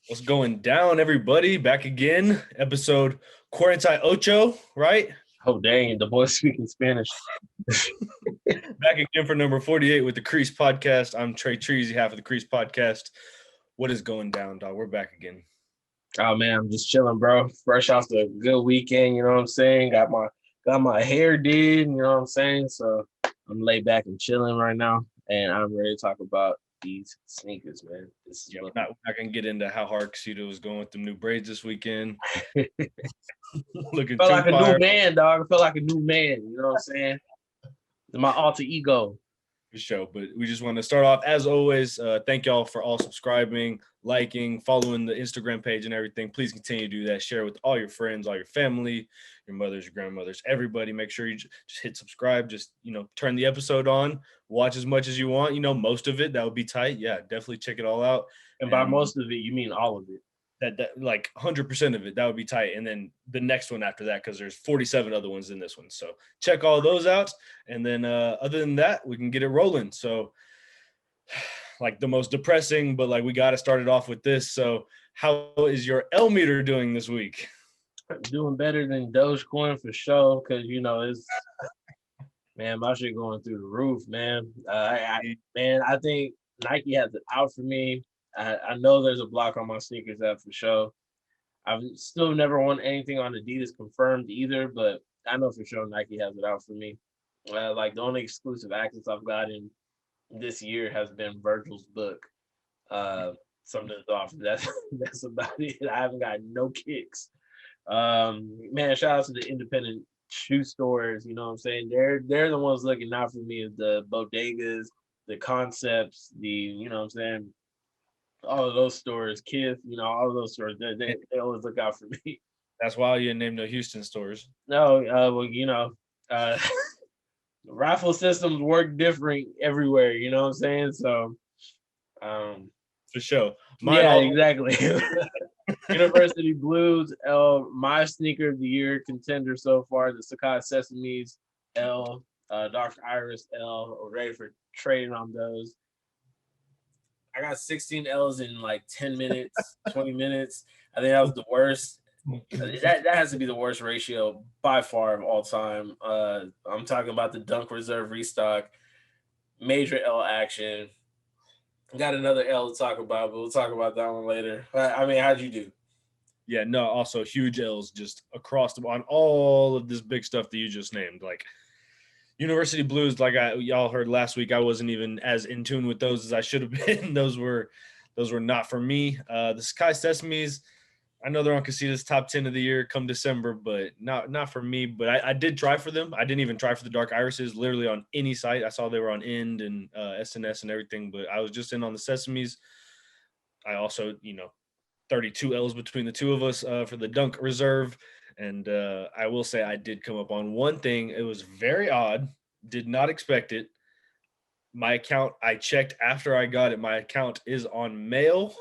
What's going down, everybody? Back again, episode 48, right? Oh dang, the boy speaking Spanish. Back again for number 48 with the Creased podcast. I'm Trey, half of the Creased podcast. What is going down, dog? We're back again. Oh man, I'm just chilling, bro. Fresh off the good weekend, you know what I'm saying? Got my hair did, you know what I'm saying? So I'm laid back and chilling right now, and I'm ready to talk about these sneakers, man. This is Yeah, we're not gonna get into how hard Casito was going with them new braids this weekend. Looking felt too like a fire. new man, dog. I felt like a new man, you know what I'm saying? It's my alter ego. Show, but we just want to start off as always. Thank y'all for all subscribing, liking, following the Instagram page and everything. Please continue to do that. Share with all your friends, all your family, your mothers, your grandmothers, everybody. Make sure you just hit subscribe. Just turn the episode on, watch as much as you want. Most of it, that would be tight. Yeah, definitely check it all out. And by most of it, you mean all of it. That like 100% of it, that would be tight. And then the next one after that, because there's 47 other ones in this one. So check all those out. And then other than that, we can get it rolling. So like the most depressing, but like we got to start it off with this. So how is your L meter doing this week? Doing better than Dogecoin for sure, because it's man, my shit going through the roof, man. I think Nike has it out for me. I know there's a block on my sneakers app for sure. I've still never won anything on Adidas confirmed either, but I know for sure Nike has it out for me. Like the only exclusive access I've gotten this year has been Virgil's book. Something off. That's about it. I haven't got no kicks. Man, shout out to the independent shoe stores. You know what I'm saying? They're the ones looking out for me. The bodegas, the concepts, you know what I'm saying? All of those stores, Kith, all of those stores, they always look out for me. That's why you didn't name no Houston stores. No, raffle systems work different everywhere, you know what I'm saying? So for sure. Exactly. University Blues, L, my sneaker of the year contender so far, the Sakai Sesames, L, Dr. Iris, L. We're ready for trading on those. I got 16 L's in like 10 minutes, 20 minutes. I think that was the worst. That has to be the worst ratio by far of all time. I'm talking about the Dunk Reserve restock, major L action. Got another L to talk about, but we'll talk about that one later. I mean, how'd you do? Yeah, no, also huge L's just across the on all of this big stuff that you just named. Like University Blues, like y'all heard last week, I wasn't even as in tune with those as I should have been. Those were not for me. The Sky Sesames, I know they're on Casita's top 10 of the year come December, but not for me. But I did try for them. I didn't even try for the Dark Irises literally on any site. I saw they were on End and SNS and everything, but I was just in on the Sesames. I also, 32 L's between the two of us for the Dunk Reserve. And I will say I did come up on one thing. It was very odd. Did not expect it. My account, I checked after I got it. My account is on mail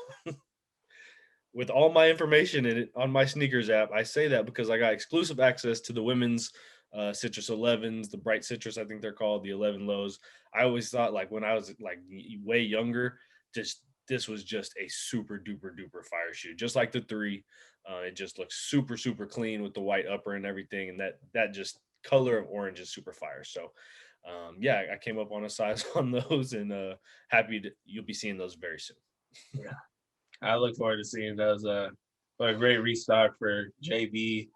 with all my information in it on my sneakers app. I say that because I got exclusive access to the women's Citrus 11s, the Bright Citrus, I think they're called, the 11 lows. I always thought like when I was like way younger, this was just a super duper duper fire shoe, just like the 3. It just looks super super clean with the white upper and everything, and that just color of orange is super fire. So I came up on a size on those, and happy you'll be seeing those very soon. Yeah, I look forward to seeing those. What a great restock for JB.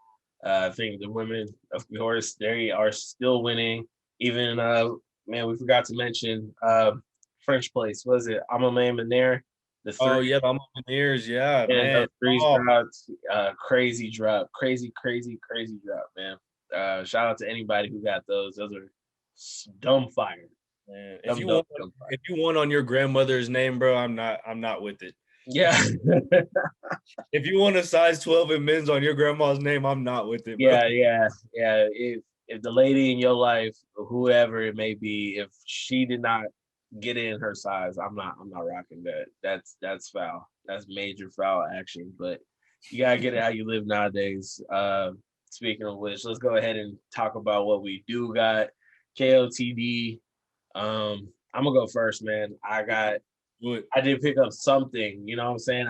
I think the women, of course, they are still winning. Even man, we forgot to mention French place. Was it Amame Manere? The 3. Oh yeah, I'm on the ears. Yeah, and man. those 3s drops, crazy drop, crazy drop, man. Shout out to anybody who got those. Those are dumb fire. Man, if you want on your grandmother's name, bro, I'm not with it. Yeah. If you want a size 12 in men's on your grandma's name, I'm not with it, bro. Yeah. If the lady in your life, whoever it may be, if she did not get in her size, I'm not rocking that. That's foul. That's major foul action. But you gotta get it how you live nowadays. Speaking of which, let's go ahead and talk about what we do got. KOTD. I'm gonna go first, man. I did pick up something, you know what I'm saying?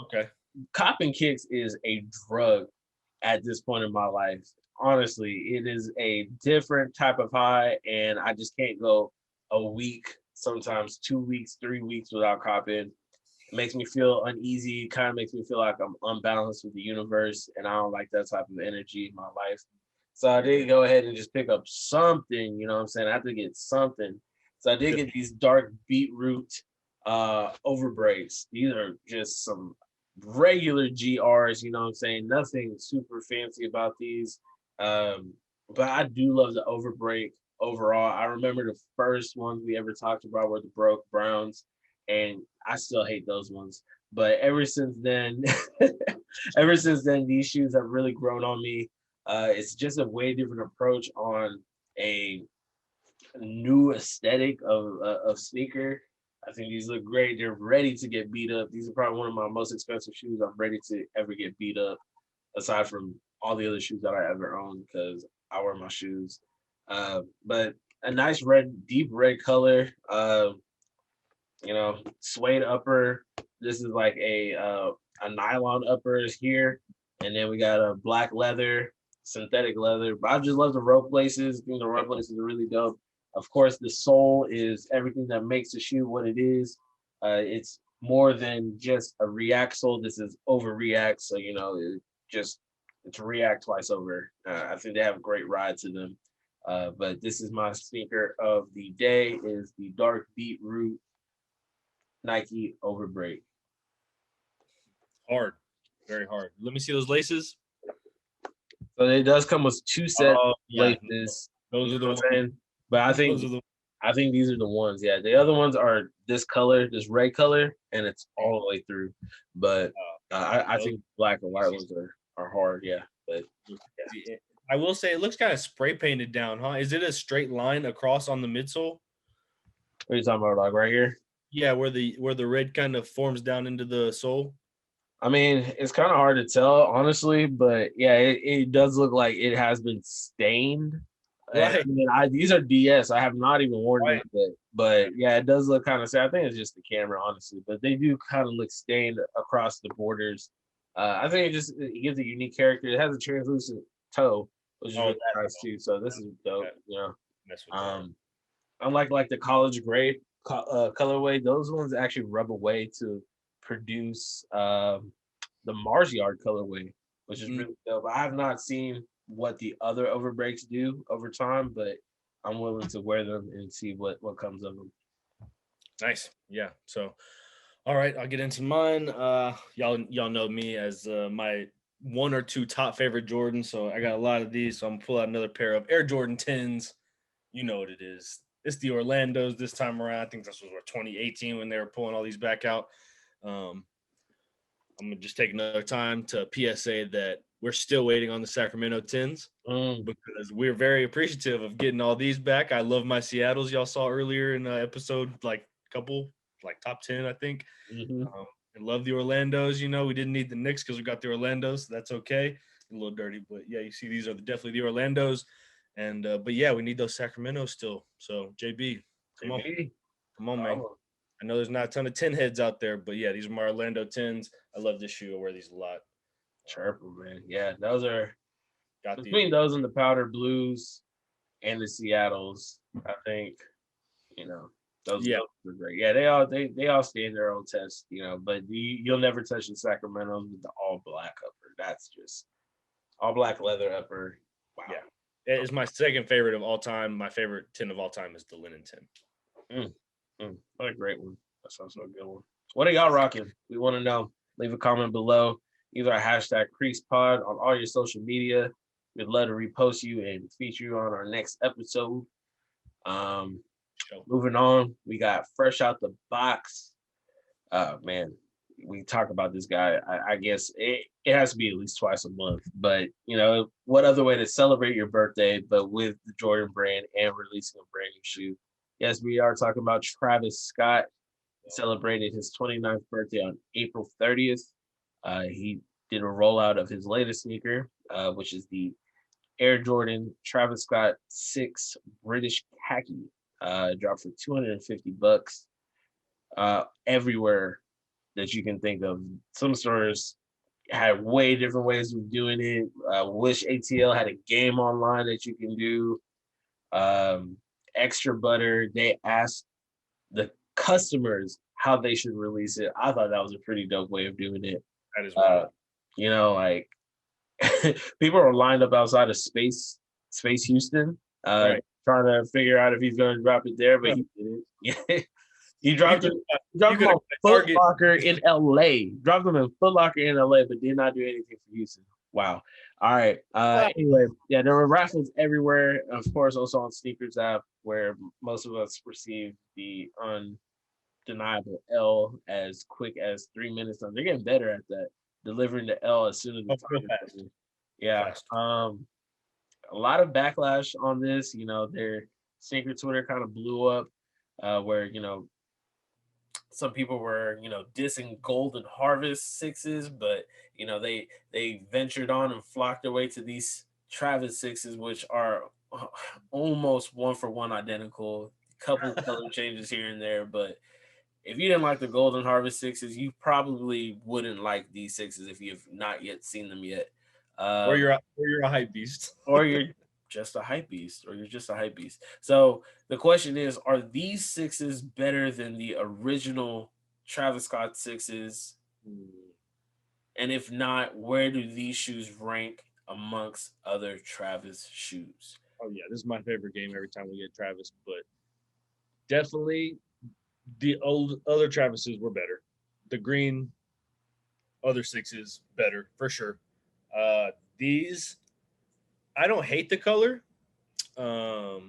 Okay. copping kicks is a drug at this point in my life. Honestly, it is a different type of high, and I just can't go a week, sometimes 2 weeks, 3 weeks without copping. It makes me feel uneasy, kind of makes me feel like I'm unbalanced with the universe, and I don't like that type of energy in my life. So I did go ahead and just pick up something, you know what I'm saying? I have to get something. So I did get these dark beetroot over breaks. These are just some regular GRs, you know what I'm saying? Nothing super fancy about these. But I do love the overbreak overall. I remember the first ones we ever talked about were the broke browns, and I still hate those ones. But ever since then, ever since then, these shoes have really grown on me. It's just a way different approach on a new aesthetic of sneaker. I think these look great. They're ready to get beat up. These are probably one of my most expensive shoes. I'm ready to ever get beat up, aside from all the other shoes that I ever owned because I wear my shoes. But a nice red, deep red color. Suede upper. This is like a nylon upper is here, and then we got a black leather, synthetic leather. But I just love the rope laces. I think the rope laces are really dope. Of course, the sole is everything that makes the shoe what it is. It's more than just a React sole. This is over React, so it's React twice over. I think they have a great ride to them. But this is my sneaker of the day. Is the dark beetroot Nike overbreak. Hard, very hard. Let me see those laces. So it does come with two sets of laces. Those are the ones. But I think these are the ones. Yeah, the other ones are this color, this red color, and it's all the way through. But I think black and white ones are hard. Yeah, but yeah. I will say it looks kind of spray painted down, huh? Is it a straight line across on the midsole? What are you talking about, like right here? Yeah, where the red kind of forms down into the sole. I mean, it's kind of hard to tell, honestly, but yeah, it does look like it has been stained. Right. I mean, these are DS. I have not even worn them yet, but yeah, it does look kind of sad. I think it's just the camera, honestly, but they do kind of look stained across the borders. I think it gives a unique character. It has a translucent toe, which is really nice too. So this is dope. Unlike like the college gray colorway, those ones actually rub away to produce the Mars Yard colorway, which is really dope. I have not seen what the other overbreaks do over time, but I'm willing to wear them and see what comes of them. Nice. Yeah. So, all right, I'll get into mine. Y'all know me as my one or two top favorite Jordans. So I got a lot of these. So I'm gonna pull out another pair of Air Jordan 10s. You know what it is. It's the Orlandos this time around. I think this was 2018 when they were pulling all these back out. I'm gonna just take another time to PSA that we're still waiting on the Sacramento 10s because we're very appreciative of getting all these back. I love my Seattles. Y'all saw earlier in episode top 10, I think. And love the Orlandos. We didn't need the Knicks because we got the Orlandos. So that's okay. A little dirty, but yeah, you see these are definitely the Orlandos. And but yeah, we need those Sacramento still. So JB, come on, man. I know there's not a ton of 10 heads out there, but yeah, these are my Orlando 10s. I love this shoe. I wear these a lot. Sharper, man. Yeah, those are between those and the powder blues and the Seattles. I think those are great. Yeah, they all stand their own test. But you'll never touch the Sacramentos with the all black upper. That's just all black leather upper. Wow. Yeah. It's my second favorite of all time. My favorite 10 of all time is the linen 10. What a great one. That sounds like a good one. What are y'all rocking? We want to know. Leave a comment below. Either hashtag CreasedPod on all your social media. We'd love to repost you and feature you on our next episode. Moving on, we got fresh out the box. Man, we talk about this guy. I guess it has to be at least twice a month. But what other way to celebrate your birthday but with the Jordan brand and releasing a brand new shoe? Yes, we are talking about Travis Scott. He celebrated his 29th birthday on April 30th. He did a rollout of his latest sneaker, which is the Air Jordan Travis Scott 6 British Khaki. Dropped for $250 everywhere that you can think of. Some stores had way different ways of doing it. Wish ATL had a game online that you can do. Extra butter. They asked the customers how they should release it. I thought that was a pretty dope way of doing it. That is wild. You know, like people are lined up outside of Space Houston, Right. trying to figure out if he's going to drop it there, but he didn't. He dropped it. Dropped him on Foot Locker in LA. Dropped him in Foot Locker in LA, but did not do anything for Houston. Wow. All right. Anyway, yeah, there were raffles everywhere. Of course, also on Sneakers app, where most of us received the undeniable L as quick as 3 minutes. They're getting better at that, delivering the L as soon as the time is over. Yeah. Fast. A lot of backlash on this. You know, their sneaker Twitter kind of blew up, where some people were dissing Golden Harvest sixes, but they ventured on and flocked their way to these Travis sixes, which are almost one for one identical. Couple color changes here and there, but if you didn't like the Golden Harvest sixes, you probably wouldn't like these sixes if you've not yet seen them yet. Or you're a hype beast. Or you're just a hype beast, So the question is, are these sixes better than the original Travis Scott sixes? And if not, where do these shoes rank amongst other Travis shoes? Oh yeah, this is my favorite game every time we get Travis, but definitely the old other Travises were better. The green other sixes better for sure. These, I don't hate the color. The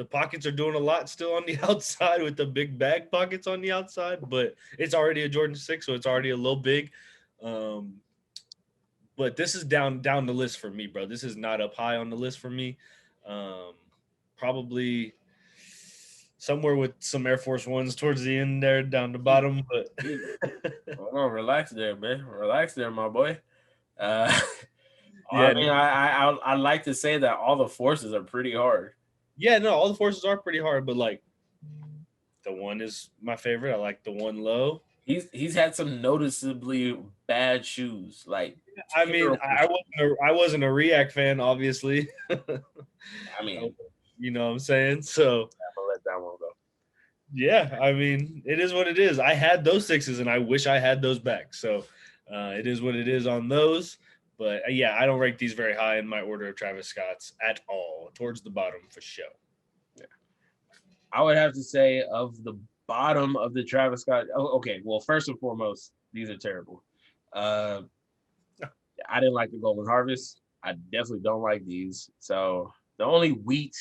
pockets are doing a lot still on the outside with the big bag pockets on the outside, but it's already a Jordan 6, so it's already a little big. But this is down the list for me, bro. This is not up high on the list for me. Probably somewhere with some Air Force Ones towards the end there, down the bottom. But hold on, relax there, man. Relax there, my boy. Yeah, I mean, I like to say that all the forces are pretty hard. Yeah, no, all the forces are pretty hard, but like the one is my favorite. I like the one low. He's had some noticeably bad shoes. Like, I mean, I wasn't a React fan, obviously. I mean, you know what I'm saying? So I'm gonna let that one go. Yeah, I mean, it is what it is. I had those sixes, and I wish I had those back. So it is what it is on those. But yeah, I don't rank these very high in my order of Travis Scott's at all. Towards the bottom for sure. Yeah. I would have to say of the bottom of the Travis Scott. Oh, okay, well, first and foremost, these are terrible. I didn't like the Golden Harvest. I definitely don't like these. So the only wheat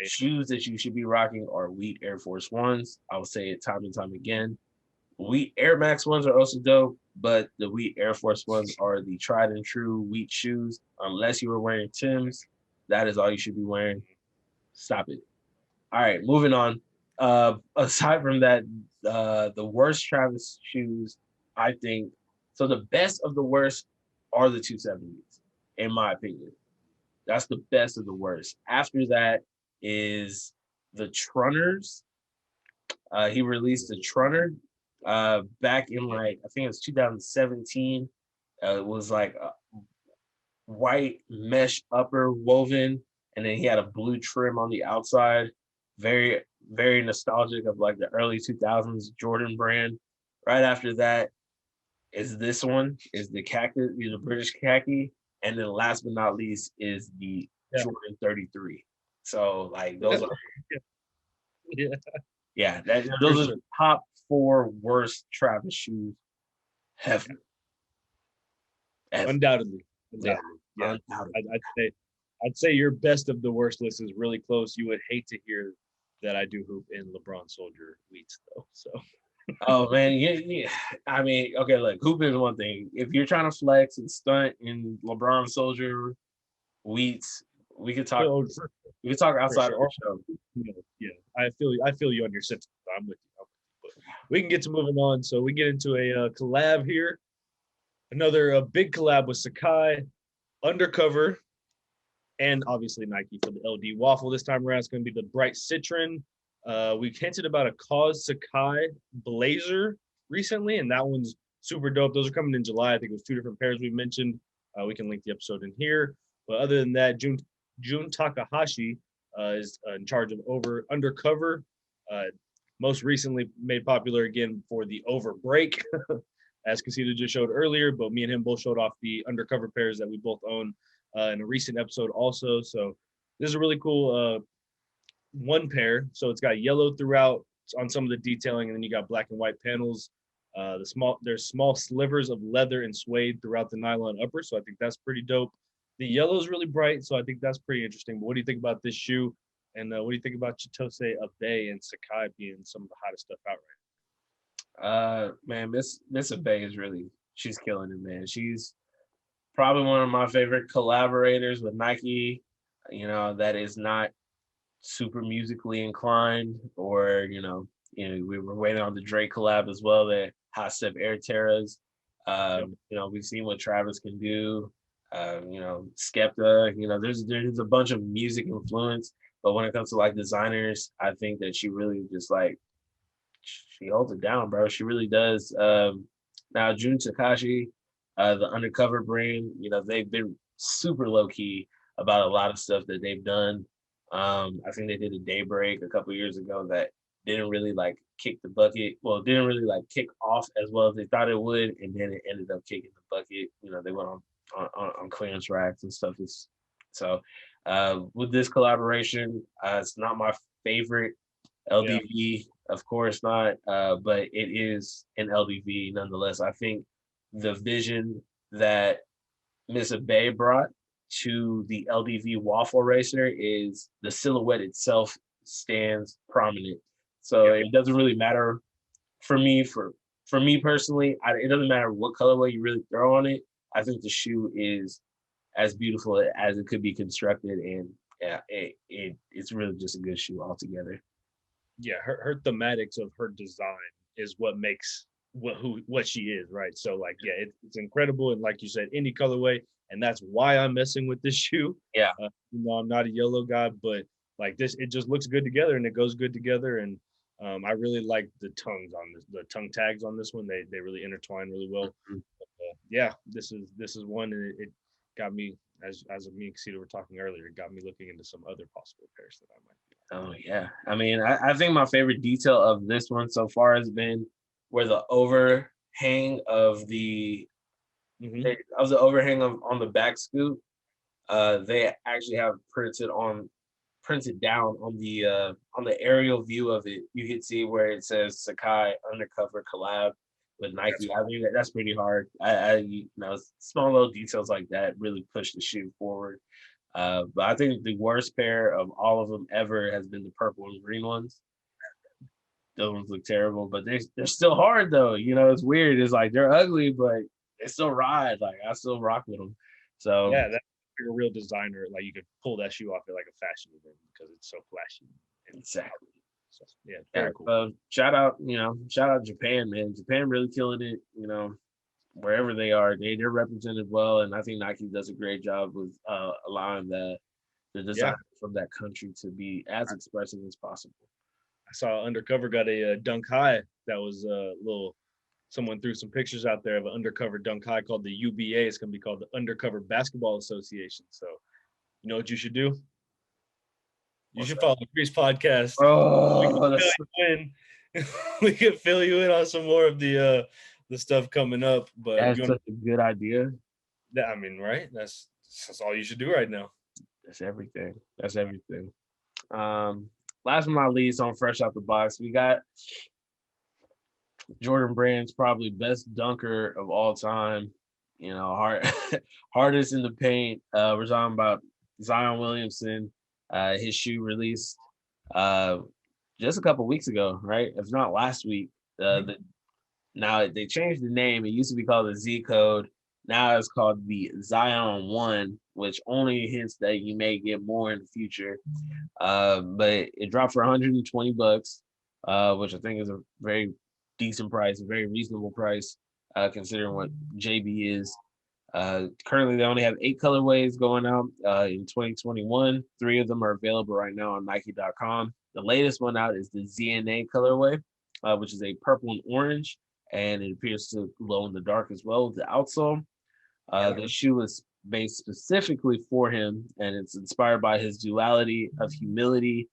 shoes that you should be rocking are wheat Air Force Ones. I will say it time and time again. Wheat Air Max ones are also dope, but the wheat Air Force Ones are the tried and true wheat shoes. Unless you were wearing Timbs, that is all you should be wearing. Stop it. All right, moving on. Aside from that, the worst Travis shoes, I think. So the best of the worst are the 270s, in my opinion. That's the best of the worst. After that is the Trunners. He released the Trunner back in I think it was 2017. It was like a white mesh upper woven, and then he had a blue trim on the outside. Very, very nostalgic of like the early 2000s Jordan brand. Right after that is this one, is the khaki, the British khaki. And then last but not least is the Jordan 33. So like those are those are the top 4 worst Travis shoes ever. Undoubtedly. Yeah. I'd say your best of the worst list is really close. You would hate to hear that I do hoop in LeBron Soldier wheats though. So oh man, yeah. I mean, okay, look, hooping is one thing. If you're trying to flex and stunt in LeBron Soldier wheats, we could talk. We could talk outside of the show. Yeah, I feel you on your sentiment. I'm with you. But we can get to moving on. So we get into a collab here. Another big collab with Sakai, Undercover, and obviously Nike for the LD Waffle. This time around, it's going to be the Bright Citron. We hinted about a Cause Sakai blazer recently, and that one's super dope. Those are coming in July. I think it was 2 different pairs we mentioned. We can link the episode in here. But other than that, Jun Takahashi is in charge of undercover. Most recently made popular again for the over break, as Casita just showed earlier. But me and him both showed off the undercover pairs that we both own in a recent episode also. So this is a really cool one pair. So it's got yellow throughout on some of the detailing, and then you got black and white panels. There's small slivers of leather and suede throughout the nylon upper, so I think that's pretty dope. The yellow is really bright, so I think that's pretty interesting. But what do you think about this shoe? And what do you think about Chitose Abe and Sakai being some of the hottest stuff out right now? Man, Miss Abe is she's killing it, man. She's probably one of my favorite collaborators with Nike. That is not super musically inclined, or we were waiting on the Drake collab as well, that Hot Step Air Terras. We've seen what Travis can do. Skepta, there's a bunch of music influence, but when it comes to like designers, I think that she really just like she holds it down, bro. She really does. Now Jun Takashi, the undercover brand, they've been super low key about a lot of stuff that they've done. I think they did a Daybreak a couple years ago that didn't really like kick the bucket. Well, didn't really like kick off as well as they thought it would, and then it ended up kicking the bucket. They went on clearance racks and stuff. So with this collaboration, it's not my favorite LDV, of course not, but it is an LDV nonetheless. I think the vision that Miss Abe brought to the LDV waffle racer is the silhouette itself stands prominent. So it doesn't really matter for me. For me personally, it doesn't matter what colorway you really throw on it. I think the shoe is as beautiful as it could be constructed, and it's really just a good shoe altogether. Yeah, her thematics of her design is what makes what she is, right? So like, it's incredible, and like you said, any colorway, and that's why I'm messing with this shoe. Yeah, I'm not a yellow guy, but like this, it just looks good together, and it goes good together, and I really like the tongues on this, the tongue tags on this one. They really intertwine really well. Mm-hmm. This is one, and it got me, as me and Casita were talking earlier, it got me looking into some other possible pairs that I might be. Oh yeah, I mean, I think my favorite detail of this one so far has been where the overhang of the overhang on the back scoop, they actually have printed down on the aerial view of it. You can see where it says Sakai undercover collab with Nike. I think that's pretty hard. Small little details like that really push the shoe forward. But I think the worst pair of all of them ever has been the purple and green ones. Those ones look terrible, but they're still hard though. It's weird. It's like they're ugly, but they still ride. Like I still rock with them. So yeah, that's like a real designer. Like you could pull that shoe off at like a fashion event because it's so flashy. Exactly. So, very cool. Shout out Japan, man. Japan really killing it. Wherever they are, they're represented well, and I think Nike does a great job with allowing the design from that country to be as expressive as possible. I saw Undercover got a Dunk High that was a little. Someone threw some pictures out there of an undercover Dunk High called the UBA. It's going to be called the Undercover Basketball Association. So, you know what you should do? You should follow the Creased podcast. Oh, we can fill you in on some more of the stuff coming up. But that's such a good idea. I mean, right? That's all you should do right now. That's everything. Last but not least, on Fresh Out the Box, we got Jordan Brand's probably best dunker of all time. Hardest in the paint. We're talking about Zion Williamson. His shoe released just a couple weeks ago, right? If not last week. Now they changed the name. It used to be called the Z Code. Now it's called the Zion 1, which only hints that you may get more in the future. But it dropped for $120, which I think is a very decent price, a very reasonable price, considering what JB is. Currently, they only have 8 colorways going out in 2021. 3 of them are available right now on Nike.com. The latest one out is the ZNA colorway, which is a purple and orange. and it appears to glow in the dark as well with the outsole. The shoe is made specifically for him, and it's inspired by his duality of humility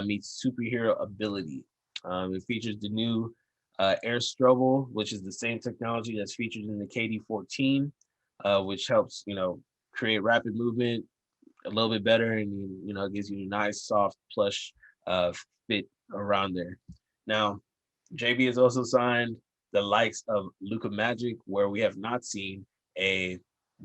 meets superhero ability. It features the new Air Strobel, which is the same technology that's featured in the KD14, which helps create rapid movement a little bit better, and it gives you a nice, soft, plush fit around there. Now, JB has also signed the likes of Luka Magic, where we have not seen a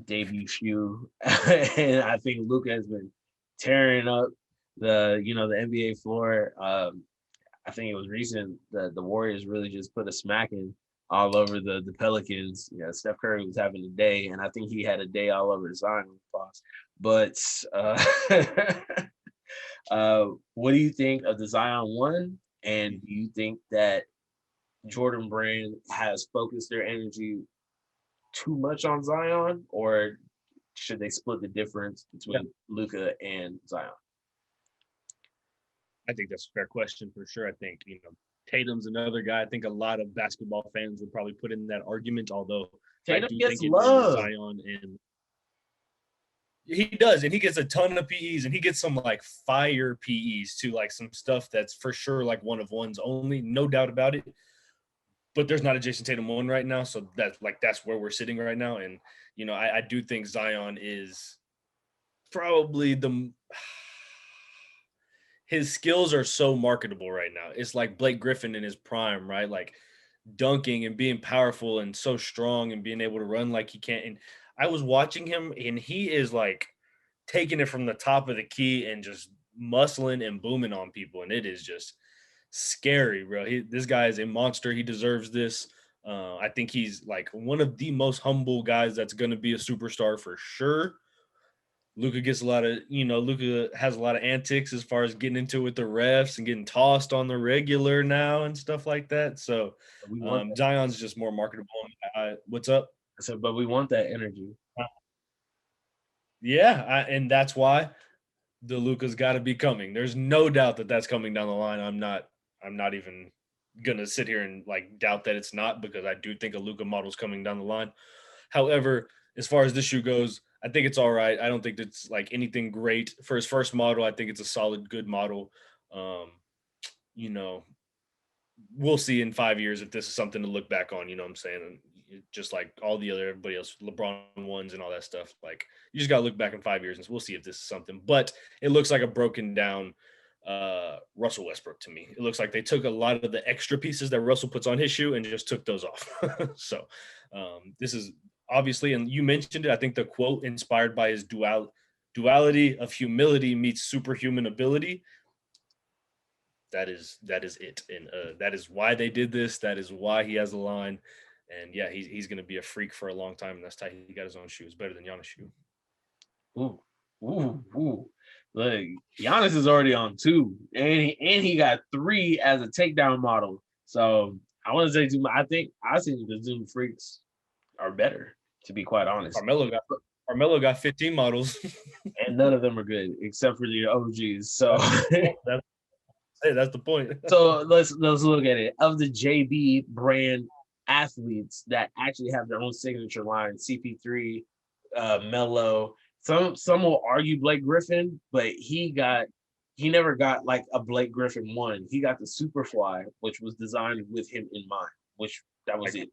debut shoe, and I think Luka has been tearing up the NBA floor. I think it was recent that the Warriors really just put a smacking all over the Pelicans. Yeah, Steph Curry was having a day, and I think he had a day all over Zion. But what do you think of the Zion one? And do you think that Jordan Brand has focused their energy too much on Zion, or should they split the difference between Luka and Zion? I think that's a fair question for sure. I think, Tatum's another guy. I think a lot of basketball fans would probably put in that argument, although Tatum I do gets think love. Zion, and he does, and he gets a ton of PEs, and he gets some like fire PEs too, like some stuff that's for sure like one of ones only, no doubt about it. But there's not a Jason Tatum one right now, so that's where we're sitting right now. And I do think Zion is probably his skills are so marketable right now. It's like Blake Griffin in his prime, right? Like dunking and being powerful and so strong and being able to run like he can. And I was watching him, and he is like taking it from the top of the key and just muscling and booming on people. And it is just scary, bro. This guy is a monster. He deserves this. I think he's like one of the most humble guys that's going to be a superstar for sure. Luka gets a lot of, Luka has a lot of antics as far as getting into it with the refs and getting tossed on the regular now and stuff like that. So Zion's just more marketable. What's up? I said, but we want that energy. Yeah, and that's why the Luka's got to be coming. There's no doubt that that's coming down the line. I'm not even gonna sit here and like doubt that it's not, because I do think a Luka model's coming down the line. However, as far as this shoe goes, I think it's all right. I don't think it's like anything great for his first model. I think it's a solid, good model. We'll see in 5 years if this is something to look back on. You know what I'm saying? And just like all the other everybody else, LeBron ones and all that stuff. Like you just gotta look back in 5 years and we'll see if this is something. But it looks like a broken down Russell Westbrook to me. It looks like they took a lot of the extra pieces that Russell puts on his shoe and just took those off. So this is obviously, and you mentioned it, I think the quote inspired by his duality of humility meets superhuman ability. That is it, and that is why they did this. That is why he has a line, and yeah, he's going to be a freak for a long time, and that's how he got his own shoe. It's better than Giannis' shoe. Ooh. Look, Giannis is already on 2, and he got 3 as a takedown model. So I want to say I think the Zoom freaks are better, to be quite honest. Carmelo got 15 models, and none of them are good except for the OGs. So that's the point. So let's look at it. Of the JB brand athletes that actually have their own signature line, CP3, Melo. Some will argue Blake Griffin, but he never got like a Blake Griffin one. He got the Superfly, which was designed with him in mind, that was it.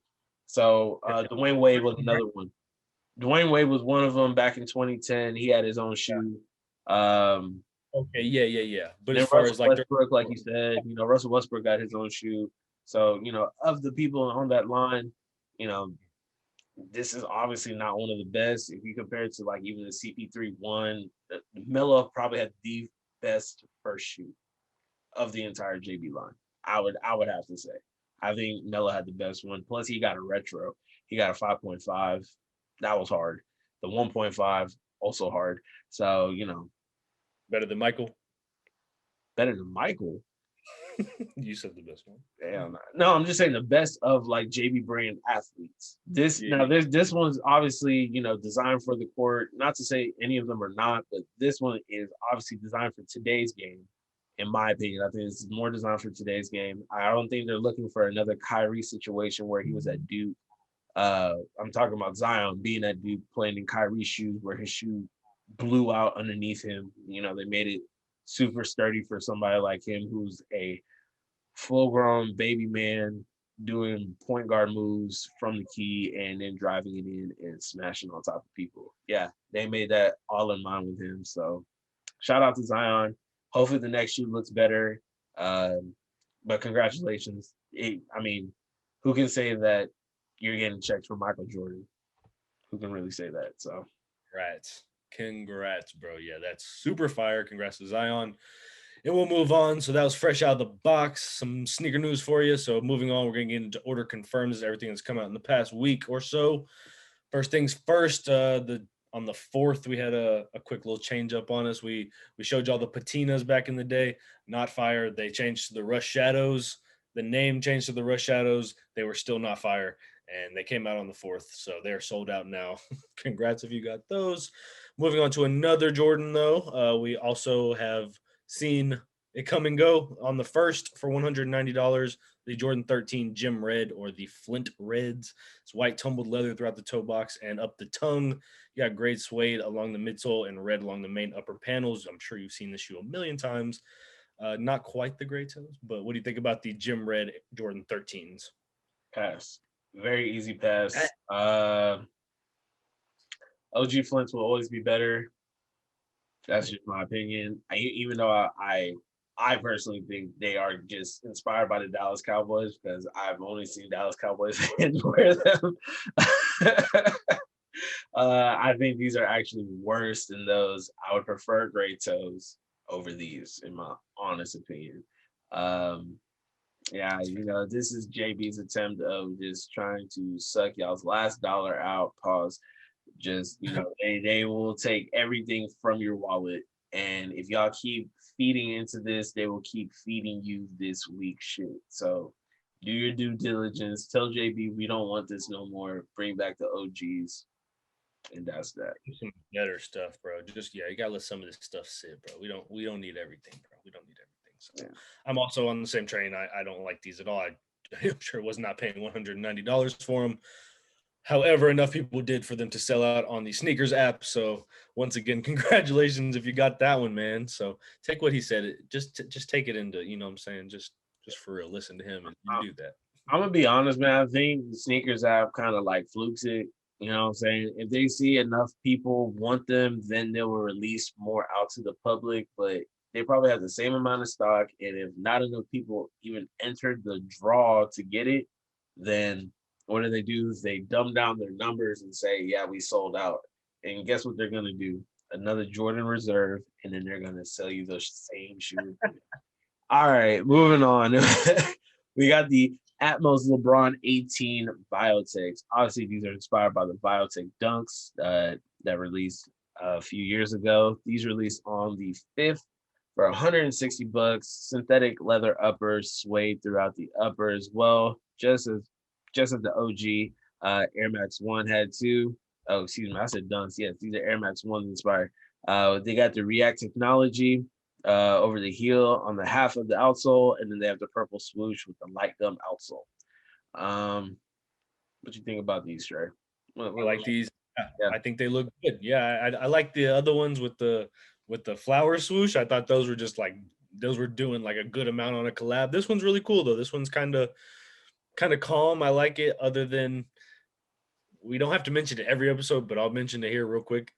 So Dwayne Wade was another one. Dwayne Wade was one of them back in 2010. He had his own shoe. Okay, yeah. But as far as like Westbrook, like you said, Russell Westbrook got his own shoe. So, of the people on that line, this is obviously not one of the best. If you compare it to like even the CP3 one, Melo probably had the best first shoe of the entire JB line. I would have to say. I think Melo had the best one. Plus, he got a retro. He got a 5.5. That was hard. The 1.5 also hard. So, better than Michael. Better than Michael. You said the best one. Damn. No, I'm just saying the best of like JB brand athletes. This one's obviously, designed for the court. Not to say any of them are not, but this one is obviously designed for today's game. in my opinion. I think it's more designed for today's game. I don't think they're looking for another Kyrie situation where he was at Duke. I'm talking about Zion being at Duke playing in Kyrie's shoes where his shoe blew out underneath him. You know, they made it super sturdy for somebody like him who's a full grown baby man doing point guard moves from the key and then driving it in and smashing on top of people. Yeah, they made that all in line with him. So shout out to Zion. Hopefully the next shoe looks better. But congratulations. I mean, who can say that you're getting checks from Michael Jordan? Who can really say that? So Congrats, bro. Yeah, that's super fire. Congrats to Zion. And we'll move on. So that was fresh out of the box. Some sneaker news for you. So moving on, we're going to get into order confirms, everything that's come out in the past week or so. First things first, on the 4th, we had a quick little change up on us. We showed y'all the patinas back in the day, not fire. They changed to the Rush Shadows. The name changed to the Rush Shadows. They were still not fire, and they came out on the 4th, so they're sold out now. Congrats if you got those. Moving on to another Jordan, though. We also have seen it come and go on the 1st for $190. The Jordan 13 Gym Red, or the Flint Reds. It's white tumbled leather throughout the toe box and up the tongue. You got gray suede along the midsole and red along the main upper panels. I'm sure you've seen this shoe a million times. Not quite the gray toes, but what do you think about the Gym Red Jordan 13s? pass. Very easy pass. OG Flints will always be better. That's just my opinion. Even though I personally think they are just inspired by the Dallas Cowboys because I've only seen Dallas Cowboys fans wear them. I think these are actually worse than those. I would prefer gray toes over these, in my honest opinion. Yeah, this is JB's attempt of just trying to suck y'all's last dollar out. Pause. Just they will take everything from your wallet, and if y'all keep feeding into this, they will keep feeding you this weak shit. So do your due diligence. Tell JB we don't want this no more. Bring back the OGs, and that's that. Some better stuff, bro. Just you gotta let some of this stuff sit, bro. We don't need everything, bro. We don't need everything. So yeah. I'm also on the same train. I don't like these at all. I'm sure was not paying $190 for them. However, enough people did for them to sell out on the sneakers app. So once again, congratulations if you got that one, man. So take what he said. Just take it into, you know what I'm saying? Just for real, listen to him and do that. I'm gonna be honest, man. I think the sneakers app kind of like flukes it. You know what I'm saying? If they see enough people want them, then they will release more out to the public. But they probably have the same amount of stock. And if not enough people even entered the draw to get it, then what do? They dumb down their numbers and say, yeah, we sold out. And guess what they're going to do? Another Jordan Reserve, and then they're going to sell you the same shoe. All right, moving on. We got the Atmos LeBron 18 Biotechs. Obviously, these are inspired by the Biotech Dunks that released a few years ago. These released on the 5th for $160. Synthetic leather uppers, suede throughout the upper as well, just as the OG Air Max 1 had too. Oh, excuse me, I said Dunks. Yes, these are Air Max 1 inspired. They got the React technology over the heel on the half of the outsole, and then they have the purple swoosh with the light gum outsole. What you think about these, Trey? I like these. Yeah. I think they look good. Yeah, I like the other ones with the flower swoosh. I thought those were just like those were doing like a good amount on a collab. This one's really cool though. This one's kind of calm. I like it. Other than we don't have to mention it every episode, but I'll mention it here real quick.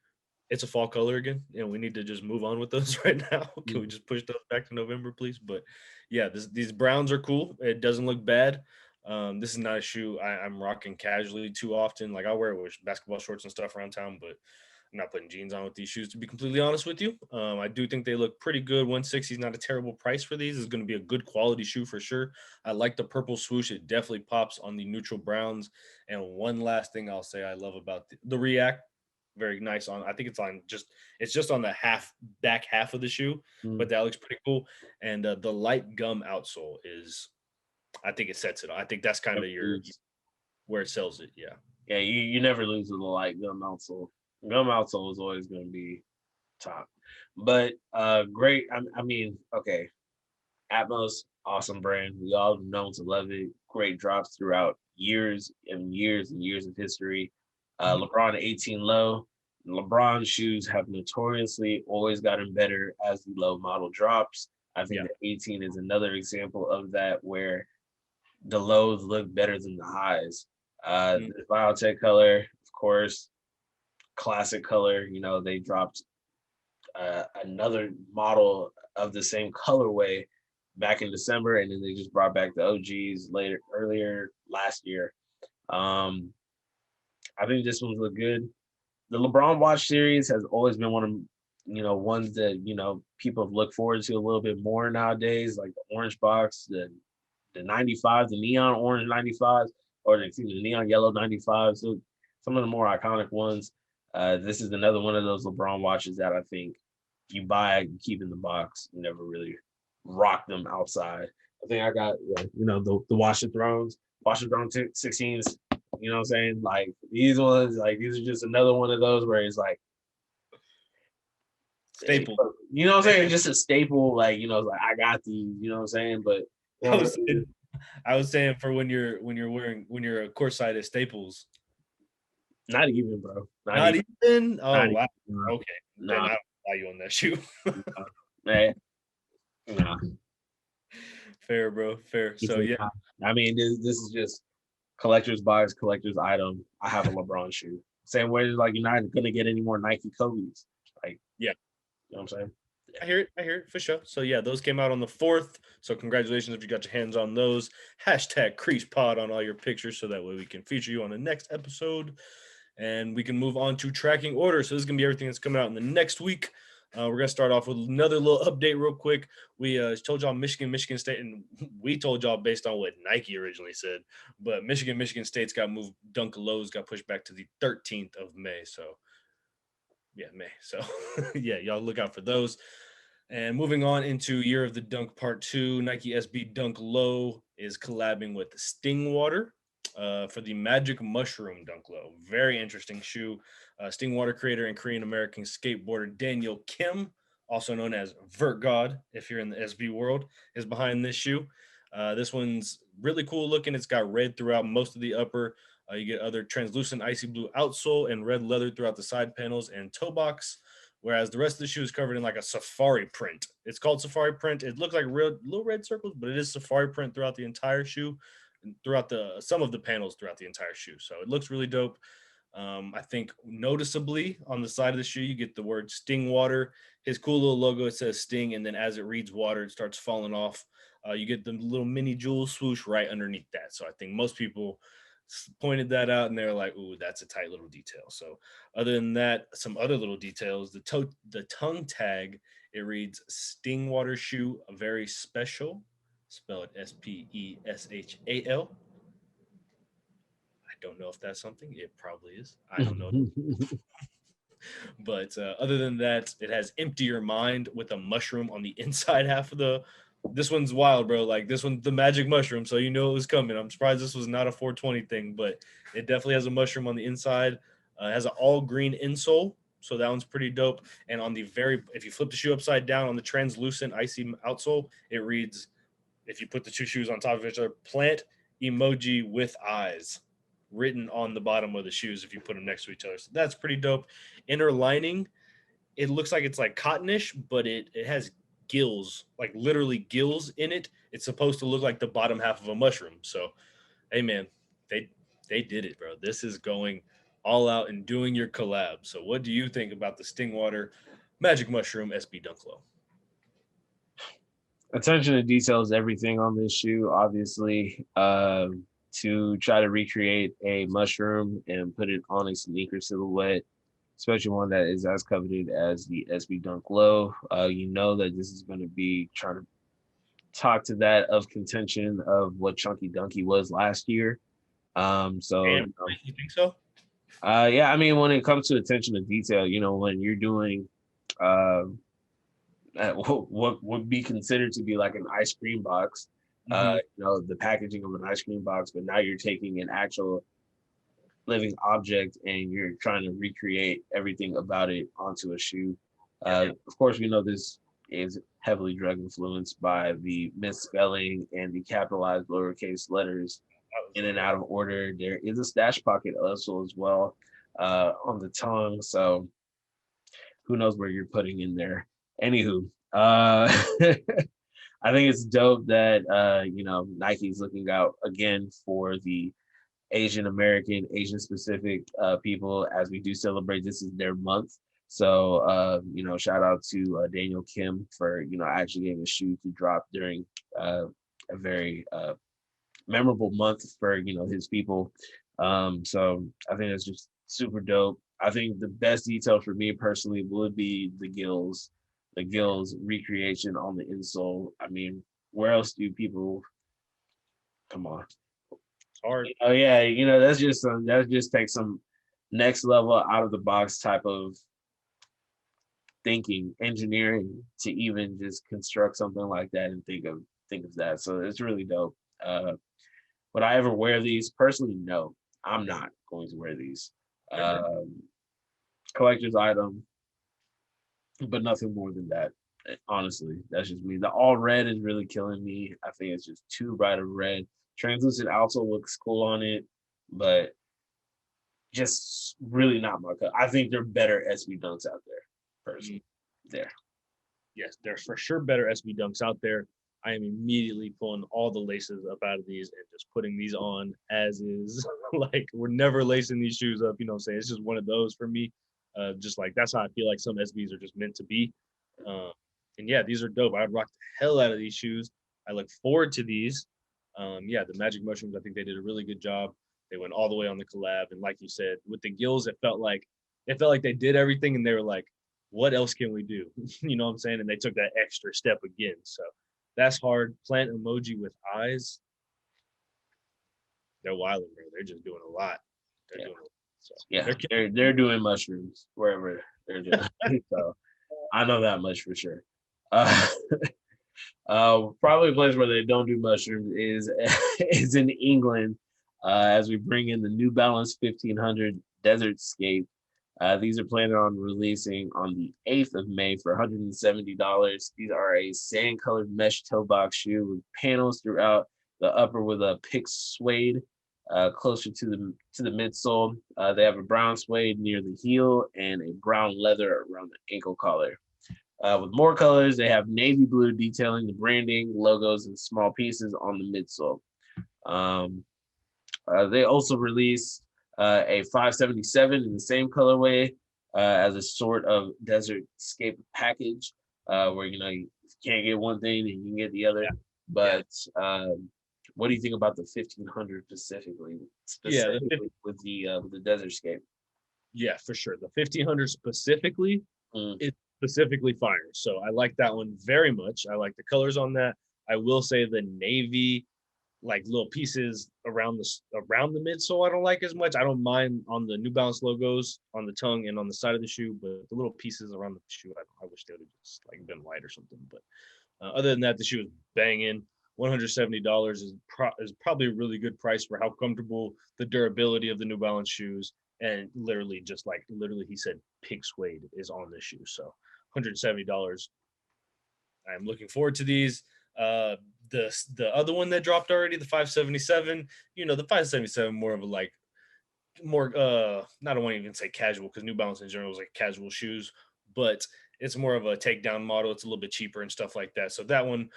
It's a fall color again, and we need to just move on with those right now. Can we just push those back to November, please? But yeah, these browns are cool. It doesn't look bad. This is not a shoe I'm rocking casually too often. Like I wear it with basketball shorts and stuff around town, but I'm not putting jeans on with these shoes, to be completely honest with you. I do think they look pretty good. 160 is not a terrible price for these. It's going to be a good quality shoe for sure. I like the purple swoosh. It definitely pops on the neutral browns. And one last thing I'll say I love about the React, very nice on. I think it's just on the back half of the shoe, but that looks pretty cool. And the light gum outsole is, I think it sets it on. I think that's kind of where it sells it. Yeah. Yeah, you never lose with the light gum outsole. Gum outsole is always going to be top. But great. I mean, okay. Atmos, awesome brand. We all know to love it. Great drops throughout years and years and years of history. Mhm. LeBron 18 low. LeBron shoes have notoriously always gotten better as the low model drops. I think Yeah. the 18 is another example of that, where the lows look better than the highs. Mhm. The biotech color, of course, classic color. You know, they dropped another model of the same colorway back in December, and then they just brought back the OGs earlier last year. Um, I think this one's look good. The LeBron Watch series has always been one of ones that people have looked forward to a little bit more nowadays, like the orange box, the 95, the neon orange 95s, or the neon yellow 95. So some of the more iconic ones. This is another one of those LeBron watches that I think you buy, you keep in the box, you never really rock them outside. I think I got the Watch the Thrones, 16s. You know what I'm saying? Like these ones, like these are just another one of those where it's like, Staple. you know what I'm saying? Just a staple, like, like I got these, you know what I'm saying? But I was saying, I was saying for when you're a courtside at Staples. not even, bro. Not even. Oh Not wow. even. Okay, then Nah, I'll buy you on that shoe. nah, man, nah. Fair, bro. Fair. It's So like, yeah, nah. I mean, this is just collector's box, collector's item. I have a LeBron shoe. Same way, like you're not gonna get any more Nike Kobe's. Like, yeah. you know what I'm saying? I hear it. I hear it for sure. So yeah, those came out on the 4th. So congratulations if you got your hands on those. Hashtag Creased Pod on all your pictures so that way we can feature you on the next episode. And we can move on to tracking order. So this is gonna be everything that's coming out in the next week. We're gonna start off with another little update real quick. We told y'all Michigan State, and we told y'all based on what Nike originally said, but Michigan State's got moved. Dunk lows got pushed back to the 13th of May. So yeah, May. So yeah, y'all look out for those. And moving on into Year of the Dunk Part 2, Nike SB Dunk Low is collabing with Stingwater for the Magic Mushroom Dunk Low. Very interesting shoe. Stingwater creator and Korean American skateboarder Daniel Kim, also known as Vert God, if you're in the SB world, is behind this shoe. This one's really cool looking. It's got red throughout most of the upper. You get other translucent icy blue outsole and red leather throughout the side panels and toe box, whereas the rest of the shoe is covered in like a safari print. It's called safari print. It looks like real little red circles, but it is safari print throughout the entire shoe, and throughout some of the panels throughout the entire shoe. So it looks really dope. I think noticeably on the side of the shoe, you get the word Sting Water. His cool little logo, it says Sting, and then as it reads water, it starts falling off. You get the little mini jewel swoosh right underneath that. So I think most people pointed that out and they're like, "Ooh, that's a tight little detail." So other than that, some other little details. The tongue tag, it reads Stingwater shoe, a very special, spelled Speshal. I don't know if that's something. It probably is. I don't know. But other than that, it has Empty Your Mind with a mushroom on the inside half of the. This one's wild, bro. Like this one's the magic mushroom, so you know it was coming. I'm surprised this was not a 420 thing, but it definitely has a mushroom on the inside. It has an all green insole, so that one's pretty dope. And on the if you flip the shoe upside down on the translucent icy outsole, it reads, if you put the two shoes on top of each other, plant emoji with eyes written on the bottom of the shoes if you put them next to each other. So that's pretty dope. Inner lining, it looks like it's like cottonish, but it has gills, like literally gills in it. It's supposed to look like the bottom half of a mushroom. So, hey man, they they did it, bro. This is going all out and doing your collab. So, what do you think about the Stingwater Magic Mushroom SB Dunk Low? Attention to detail is everything on this shoe, obviously. To try to recreate a mushroom and put it on a sneaker silhouette, especially one that is as coveted as the SB Dunk Low, you know that this is going to be trying to talk to that of contention of what Chunky Dunky was last year. So, Damn, you think so? yeah, I mean, when it comes to attention to detail, when you're doing uh, what would be considered to be like an ice cream box, Mm-hmm. the packaging of an ice cream box, but now you're taking an actual living object and you're trying to recreate everything about it onto a shoe. Yeah. Of course, we know this is heavily drug influenced by the misspelling and the capitalized lowercase letters in and out of order. There is a stash pocket also as well on the tongue. So who knows where you're putting in there. Anywho, I think it's dope that Nike's looking out again for the Asian American, Asian specific people as we do celebrate. This is their month. So shout out to Daniel Kim for actually getting a shoe to drop during a very memorable month for his people. So I think it's just super dope. I think the best detail for me personally would be the gills recreation on the insole. I mean, where else do people come on? Hard. Oh yeah, that just takes some next level out of the box type of thinking, engineering to even just construct something like that and think of that. So it's really dope. Would I ever wear these personally? No, I'm not going to wear these. Collector's item, but nothing more than that. Honestly, that's just me. The all red is really killing me. I think it's just too bright of red. Translucent also looks cool on it, but just really not my cut. I think they're better SB dunks out there, personally. There. Yes, there's for sure better SB dunks out there. I am immediately pulling all the laces up out of these and just putting these on as is. Like, we're never lacing these shoes up, you know what I'm saying? It's just one of those for me. Just like that's how I feel like some SBs are just meant to be. And yeah, these are dope. I'd rock the hell out of these shoes. I look forward to these. Yeah, the Magic Mushrooms, I think they did a really good job. They went all the way on the collab. And like you said, with the gills, it felt like they did everything and they were like, what else can we do? You know what I'm saying? And they took that extra step again. So that's hard. Plant emoji with eyes. They're wilding, bro. They're just doing a lot. They're doing a lot. So they're doing mushrooms wherever they're doing. So I know that much for sure. Probably a place where they don't do mushrooms is in England, as we bring in the New Balance 1500 Desert Scape. These are planning on releasing on the 8th of May for $170. These are a sand-colored mesh toe box shoe with panels throughout the upper with a pick suede closer to the midsole. They have a brown suede near the heel and a brown leather around the ankle collar. With more colors, they have navy blue detailing the branding, logos, and small pieces on the midsole. They also released a 577 in the same colorway as a sort of desert scape package, where you can't get one thing and you can get the other. Yeah. But what do you think about the 1500 specifically with the desert scape? Yeah, for sure. The 1500 specifically is specifically fire. So I like that one very much. I like the colors on that. I will say the navy, like little pieces around the midsole, I don't like as much. I don't mind on the New Balance logos on the tongue and on the side of the shoe, but the little pieces around the shoe, I wish they would have just like been white or something. But other than that, the shoe is banging. $170 is probably a really good price for how comfortable the durability of the New Balance shoes. And literally he said pig suede is on this shoe. So $170. I'm looking forward to these. The other one that dropped already, the 577, the 577 more of a I don't want to even say casual, because New Balance in general is like casual shoes, but it's more of a takedown model. It's a little bit cheaper and stuff like that. So that one,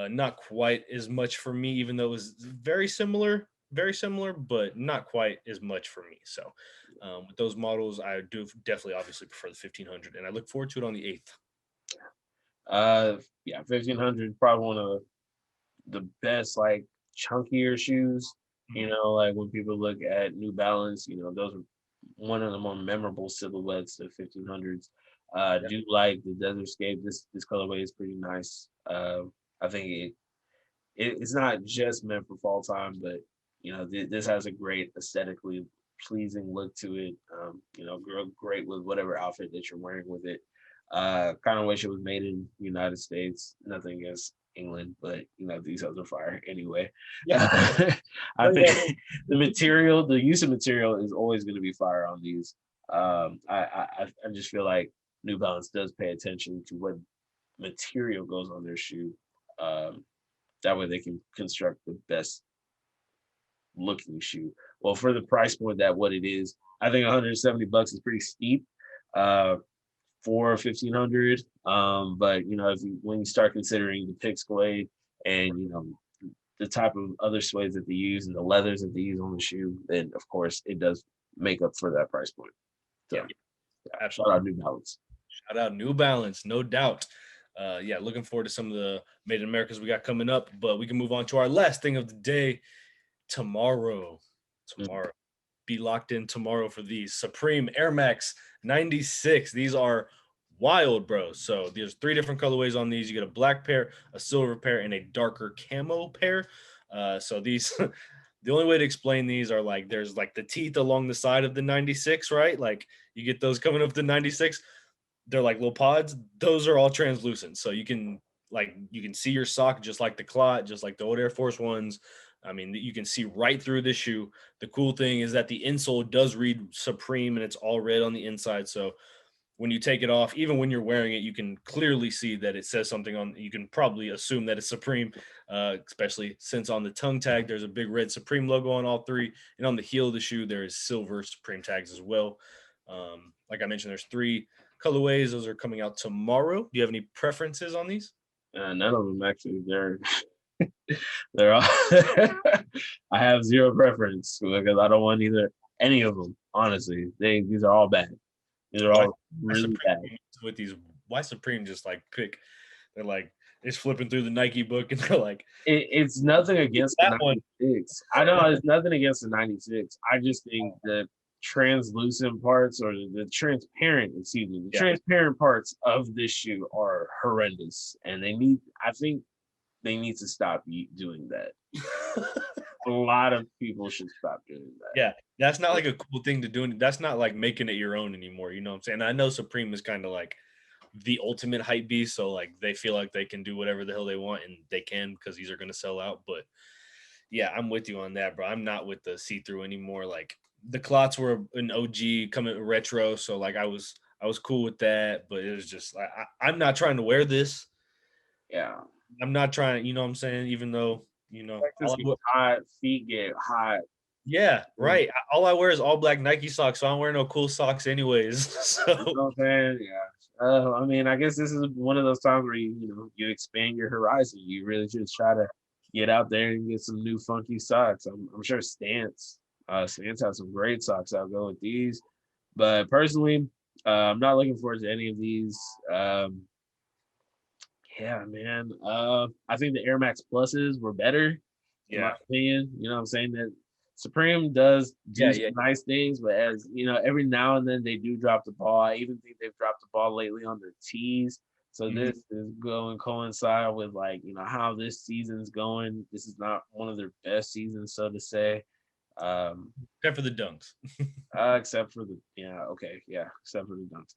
not quite as much for me, even though it was very similar, but not quite as much for me. So with those models, I do definitely obviously prefer the 1500, and I look forward to it on the 8th. 1500 probably one of the best like chunkier shoes. Like when people look at New Balance, those are one of the more memorable silhouettes of 1500s. Do like the Desert Scape. This colorway is pretty nice. I think it's not just meant for fall time, but this has a great aesthetically pleasing look to it. Great with whatever outfit that you're wearing with it. Kind of wish it was made in the United States. Nothing against England, but these other fire anyway. Yeah. I think the use of material is always going to be fire on these. I just feel like New Balance does pay attention to what material goes on their shoe. That way they can construct the best looking shoe. Well, for the price point that what it is, I think $170 is pretty steep. For 1500. But you know, if you when you start considering the pick suede and you know the type of other suedes that they use and the leathers that they use on the shoe, then of course it does make up for that price point. So Yeah, shout absolutely. out New Balance. Shout out New Balance, no doubt. Yeah, looking forward to some of the Made in Americas we got coming up, but we can move on to our last thing of the day tomorrow. Mm. Tomorrow. Be locked in tomorrow for these Supreme Air Max 96. These are wild, bro. So there's 3 different colorways on these. You get a black pair, a silver pair, and a darker camo pair. So these, the only way to explain these are like there's like the teeth along the side of the 96, right? Like you get those coming up to 96. They're like little pods. Those are all translucent, so you can see your sock just like the clot, just like the old Air Force Ones. I mean, you can see right through the shoe. The cool thing is that the insole does read Supreme, and it's all red on the inside. So when you take it off, even when you're wearing it, you can clearly see that it says something on. You can probably assume that it's Supreme, especially since on the tongue tag there's a big red Supreme logo on all 3, and on the heel of the shoe there is silver Supreme tags as well. Like I mentioned, there's 3 colorways. Those are coming out tomorrow. Do you have any preferences on these? None of them actually. They're all. I have zero preference because I don't want either any of them. Honestly, these are all bad. These are all really bad. With these, why Supreme just like pick? They're like it's flipping through the Nike book, and they're like, it's nothing against the that one. 96. I know it's nothing against the 96. I just think the translucent parts or the transparent, excuse me, the transparent parts of this shoe are horrendous, and I think they need to stop doing that. A lot of people should stop doing that. Yeah, that's not like a cool thing to do. That's not like making it your own anymore. You know what I'm saying? I know Supreme is kind of like the ultimate hype beast, so like they feel like they can do whatever the hell they want, and they can because these are going to sell out. But yeah, I'm with you on that, bro. I'm not with the see-through anymore. Like the clots were an OG coming retro, so like I was cool with that, but it was just like I'm not trying to wear this. Yeah, I'm not trying. You know what I'm saying? Even though like this get hot, feet get hot. Yeah, right. All I wear is all black Nike socks, so I don't wear no cool socks anyways. So you know what I'm saying? Yeah. I mean, I guess this is one of those times where you expand your horizon. You really just try to get out there and get some new funky socks. I'm sure Stance has some great socks. I'll go with these, but personally, I'm not looking forward to any of these. Yeah, man. I think the Air Max Pluses were better, in my opinion. You know what I'm saying? That Supreme does do some nice things, but as you know, every now and then they do drop the ball. I even think they've dropped the ball lately on their tees. So this is going to coincide with how this season's going. This is not one of their best seasons, so to say. Except for the dunks. Except for except for the dunks.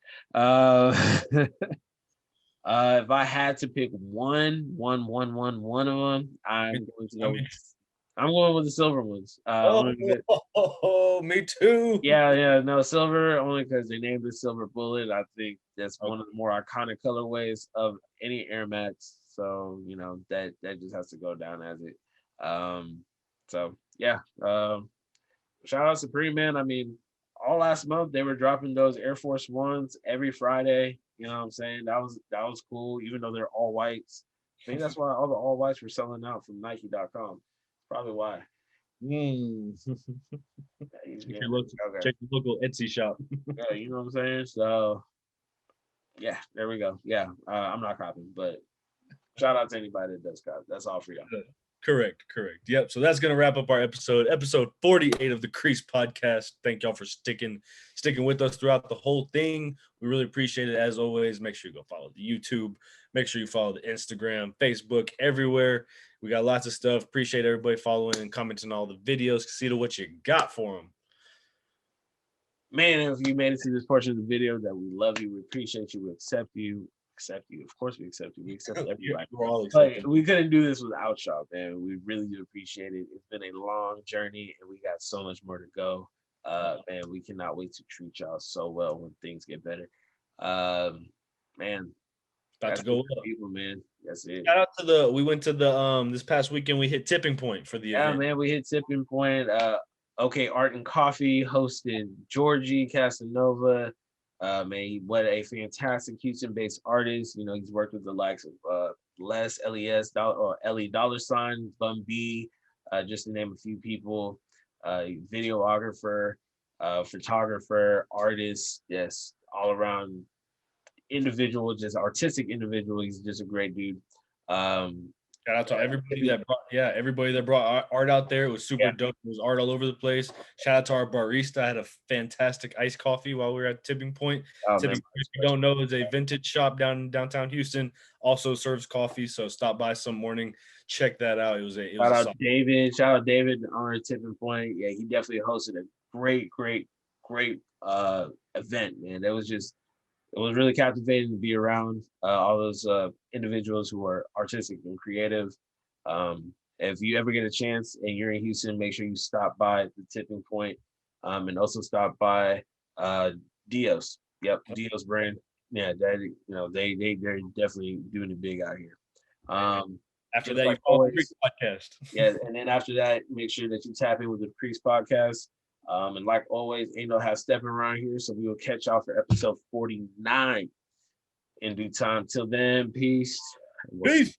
If I had to pick one of them, I'm going with the silver ones. Me too. Yeah, no, silver only because they named it Silver Bullet. I think that's one of the more iconic colorways of any Air Max. So that just has to go down as it. So yeah, shout out Supreme, man. I mean, all last month they were dropping those Air Force Ones every Friday. You know what I'm saying? That was cool, even though they're all whites. I think that's why all the all whites were selling out from Nike.com. Probably why. Check your local Etsy shop. Yeah, you know what I'm saying? So yeah, there we go. Yeah, I'm not copying, but shout out to anybody that does copy. That's all for y'all. Correct. Yep. So that's gonna wrap up our episode 48 of the Creased podcast. Thank y'all for sticking with us throughout the whole thing. We really appreciate it. As always, make sure you go follow the YouTube. Make sure you follow the Instagram, Facebook, everywhere. We got lots of stuff. Appreciate everybody following and commenting on all the videos. See what you got for them. Man, if you made it to this portion of the video, that we love you, we appreciate you, we accept you. Of course, we accept you. We accept everybody. But we couldn't do this without y'all, man. We really do appreciate it. It's been a long journey, and we got so much more to go. Man, we cannot wait to treat y'all so well when things get better. Man, About to go up. People, man. That's it. Shout out to we went to the this past weekend, we hit Tipping Point for the event. Man, we hit Tipping Point. Okay, Art and Coffee hosted Georgie Casanova. Man, what a fantastic Houston-based artist. You know, he's worked with the likes of Les, LES, or Ellie Dollar Sign, Bun B, just to name a few people. Videographer, photographer, artist, yes, all around individual, just artistic individual. He's just a great dude. Shout out to everybody that brought art out there. It was super dope. There was art all over the place. Shout out to our barista. I had a fantastic iced coffee while we were at Tipping Point. Tipping Point, if you don't know, is a vintage shop downtown Houston. Also serves coffee, so stop by some morning, check that out. It was shout out David on Tipping Point. Yeah, he definitely hosted a great event, man. It was really captivating to be around all those individuals who are artistic and creative. If you ever get a chance and you're in Houston, make sure you stop by the Tipping Point, and also stop by Dios. Yep, Dios brand. Yeah, they're definitely doing it big out here. After that, you follow the Creased podcast. Yeah, and then after that, make sure that you tap in with the Creased podcast. And like always, ain't no half stepping around here. So we will catch y'all for episode 49 in due time. Till then, peace. Peace.